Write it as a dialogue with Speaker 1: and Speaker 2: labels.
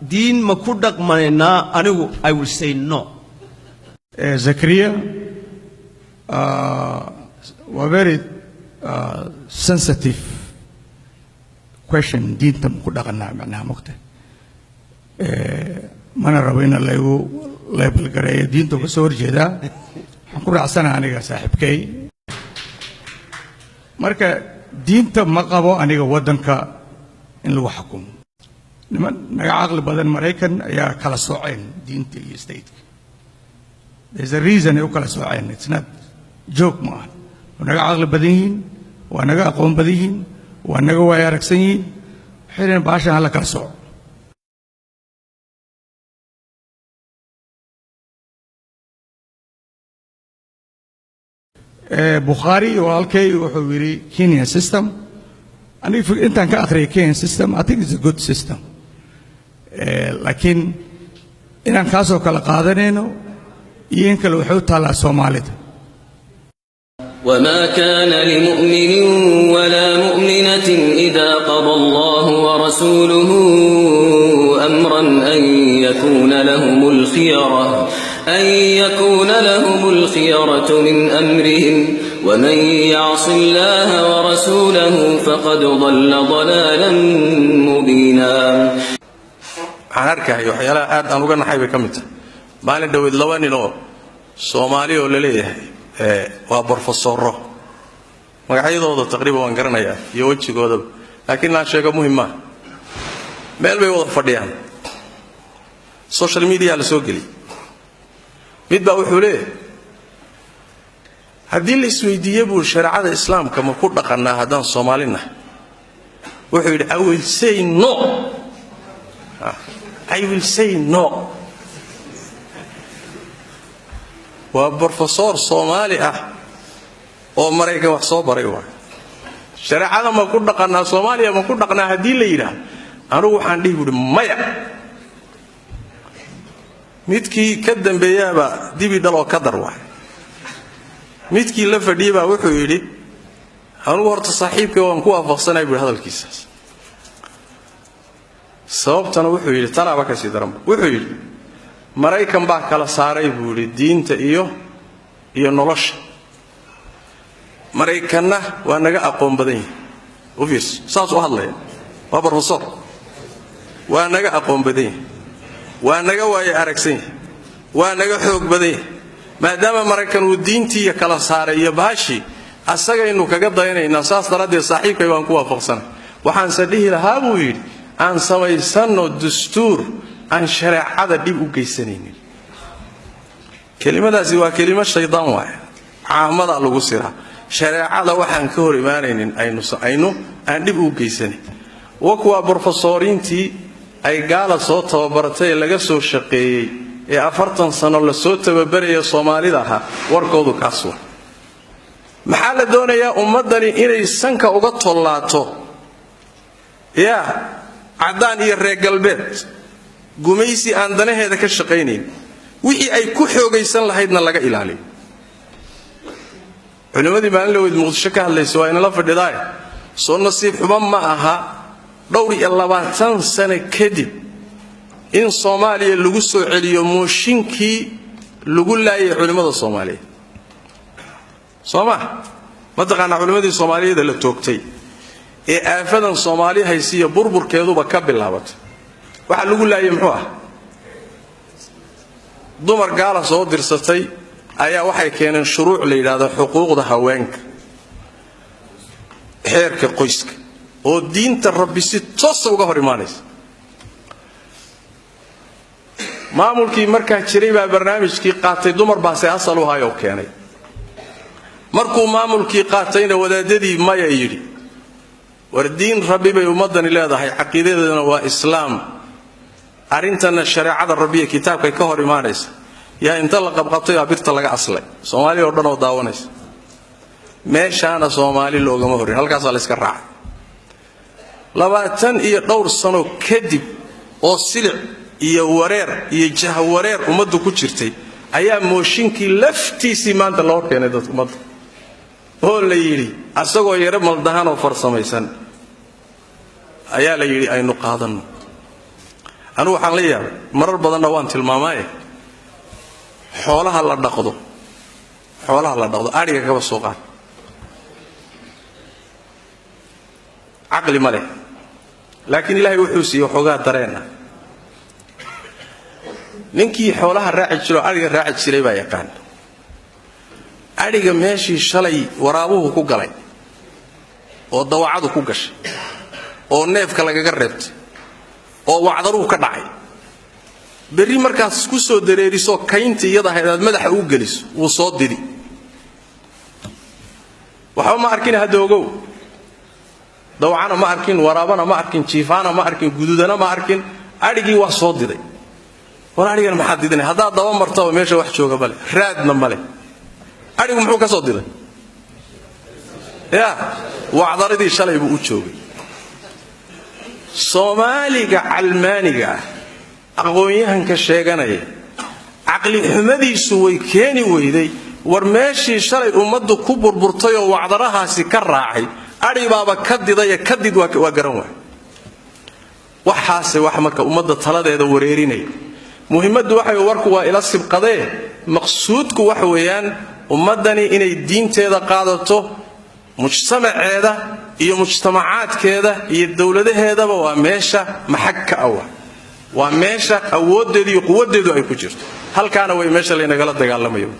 Speaker 1: دين ما كودك مانا أنا I will say no.
Speaker 2: Zakaria, were very sensitive question. Deen tam kudakan na mukte. Mana rawina label kare deen to kasor jeda. Aku rasa na aniga sahib kay. Marka deen tam makabo aniga wadan ka in lu hakum. Naman nagaqal badan Maraykan ya kala sooceen diinta iyo state. There's a reason you kala sooceen. It's not joke man. Nagaqal badan yihiin, waa naga aqoon badan yihiin, waa naga waaya aragsan yihiin. Xireen baashan hala kala sooco. Bukhari walkay wuxuu yiri Kenyan system. And if intaan ka akhriyo Kenyan system, I think it's a good system. لكن إن كاسو كلا قادرينه ينكل وحوت على سوماليد.
Speaker 3: وما كان لمؤمن ولا مؤمنة إذا قضى الله ورسوله أمرا أن يكون لهم الخيرة من أمرهم ومن يعص الله ورسوله فقد ضل ضلالا مبينا.
Speaker 4: waxaan arkahay waxyaalaha aad aan uga naxay bay ka mid tahay maalin dhaweyd laba nin oo Soomaali oo la leeyahay waa professoro magacyadooda taqriiban waan garanayaa iyo wajigooda laakiin aan sheego muhiim ah meel bay wada fadhiyaan social media la soo gali mid baa wuxuu leeyahay haddii la isweydiiyo buu shariicada islaamka ma ku dhaqanaa haddaan Soomaalina wuxuu yidhi I will say no. I will say no. Waa professor Soomaali ah oo Maraykan wax soo baray waa shariicada ma ku dhaqanaa Soomaaliya ma ku dhaqnaa hadii la yiraahdo anigu waxaan dhihi buuri maya midkii ka dambeeyaba dibi dalo ka dar waa midkii la fadhiyay wuxuu yiri anigu horta saaxiibkay waan ku waafaqsanahay buu hadalkiisaas sababtana wuxuu yiri tanaaba ka sii daran wuxuu yiri Maraykan baa kala saaray buu yiri diinta iyo nolosha Maraykanna waa naga aqoon badan yahay obvious saas u hadlay waa professor waa naga aqoon badan yahay waa naga waaya aragsan yahay waa naga xoog badan yahay maadaama Maraykan uu diintii kala saaray iyo baashi asaga inuu kaga dayanayna saas daradeed saaxiibkay waan ku waafaqsanahay waxaan sadhihi lahaa buu yiri aan samaysano dastuur aan shariicada dib u geysanaynin kelimadaasi waa kelimo shaydaan waay caamada lagu siraa shariicada waxaan ka hor imaanaynin aynu aan dib u geysanin kuwa professoriintii ay gaala soo tababartay laga soo shaqeeyay ee 40 sano la soo tababaraya Soomaalida aha warkoodu kaas waa maxaa la doonayaa ummadani inay sanka uga tollaato cadaan iyo reer galbeed gumaysi aan danaheeda ka shaqeyneen wixii ay ku xoogaysan lahaydna laga ilaaliyo culimadii baan leeyahay Muqdisho ka hadlayso waa in la fadhiday soo nasiib xumo ma aha dhowr iyo 20 sano kadib in Soomaaliya lagu soo celiyo mooshinkii lagu laayay culimada Soomaaliyeed ma taqaana culimadii Soomaaliyeed la toogtay ee aafadan Soomaali haysiya burburkeeduba ka bilaabatay waxa lagu laayay muxuu ah dumar gaala soo dirsatay ayaa waxay keeneen shuruuc la yiraahdo xuquuqda haweenka xeerka qoyska oo diinta Rabbi si toos uga hor imaanaysa maamulkii markaa jiray baa barnaamijkii qaatay dumar baase asal u hayo keenay markuu maamulkii qaatayna wadaadadii maya yiri wardiin Rabbi bay ummadani leedahay aqeedadeedana waa islaam arintana shariicada Rabbiga kitaabka ka hor imaanaysa yaa inta la qabqabtay abirta laga aslay Soomaaliya oo dhan oo daawanaysa meeshaana Soomaali loogama horin halkaas la iska raacay 20 iyo dhowr sano kadib oo silic iyo wareer iyo jahwareer umadu ku jirtay ayaa mooshinkii laftiisii maanta loo keenay dadka umada oo la yiri asagoo yare maldahan oo farsamaysan ayaa la yiri aynu qaadano anigu waxaan la yaabay marar badanna waan tilmaamay xoolaha la dhaqdo ariga kaba soo qaad aqli ma leh laakiin ilaahay wuxuu siiyay xogaa dareen ah ninkii xoolaha raaci jiro ariga raaci jiray baa yaqaan ariga meeshii shalay waraabuhu ku galay oo dawacadu ku gashay oo neefka lagaga reebtay oo wacdaruhu ka dhacay berri markaas ku soo dareeriso kaynta iyada ahayd madaxa u geliso uu soo didi waxa ma arkin hadda ogow dawacana ma arkin waraabana ma arkin jiifaana ma arkin gududana ma arkin arigii waa soo diday walaaligan maxaa didinay hadaa daba martaba meesha wax jooga bale raadna male arigu muxuu ka soo diday wacdaradii shalay buu u joogay Soomaaliga calmaaniga aqoonyahanka sheeganaya aqli xumadiisu way keeni weyday war meeshii shalay ummadu ku burburtay oo wacdarahaasi ka raacay ari baaba ka diday kadid waa garan waay waxaase wax marka ummadda taladeeda wareerinay muhiimadu waxay warku waa ila sibqadee maqsuudku waxa weeyaan ummadani inay diinteeda qaadato mujtamaceeda iyo mujtamacaadkeeda iyo dawladaheedaba waa meesha maxagka awa waa meesha awoodeedu iyo quwadeedu ay ku jirto halkaana way meesha la inaga dagaalamayo